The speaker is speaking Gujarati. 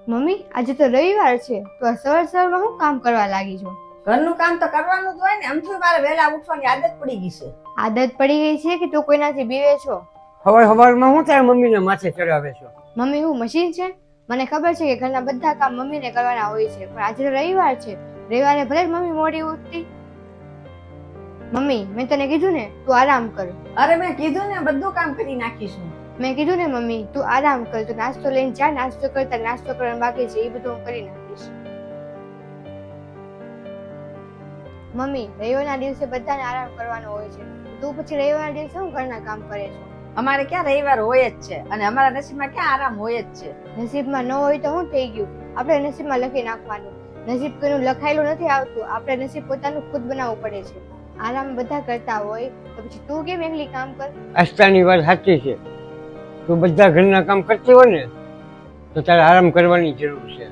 મમ્મી આજે તો રવિવાર છે તો સવાર સવારમાં હું કામ કરવા લાગી છો? ઘરનું કામ તો કરવાનું જ હોય ને. આમથી મારે વહેલા ઉઠવાની આદત પડી ગઈ છે. આદત પડી ગઈ છે કે તું કોઈનાથી બીવે છો? સવારમાં હું તારી મમ્મીને માથે ચડાવે છો? મમ્મી હું મશીન છે? મને ખબર છે કે ઘરના બધા કામ મમ્મીને કરવાના હોય છે, પણ આજે તો રવિવાર છે. રવિવારે ભલે જ મમ્મી મોડી ઉઠતી. મમ્મી મેં તને કીધું ને તું આરામ કર. અરે મેં કીધું ને બધું કામ કરી નાખીશું. મેં કીધું ને મમ્મી તું આરામ કર, તું નાસ્તો લઈને જા, નાસ્તો કરતા નાસ્તો કરવાનું બાકી છે એ બધું હું કરી નાખીશ. મમ્મી રવિવારના દિવસે બધાને આરામ કરવાનો હોય છે, તું પછી રવિવારના દિવસે હું ઘરના કામ કરે છો? અમારે ક્યાં રવિવાર હોય જ છે અને અમારા નસીબમાં ક્યાં આરામ હોય જ છે. નસીબમાં ન હોય તો શું થઈ ગયું? આપણે નસીબમાં લખી નાખવાનું. નસીબ કોઈનું લખાયેલું નથી આવતું, આપણે નસીબ પોતાનું ખુદ બનાવવું પડે છે. આરામ બધા કરતા હોય તો પછી તું કેમ એકલી કામ કર? આસ્થાની વાત સાચી છે. તું બધા ઘરના કામ કરતી હોય ને તો તારે આરામ કરવાની જરૂર છે.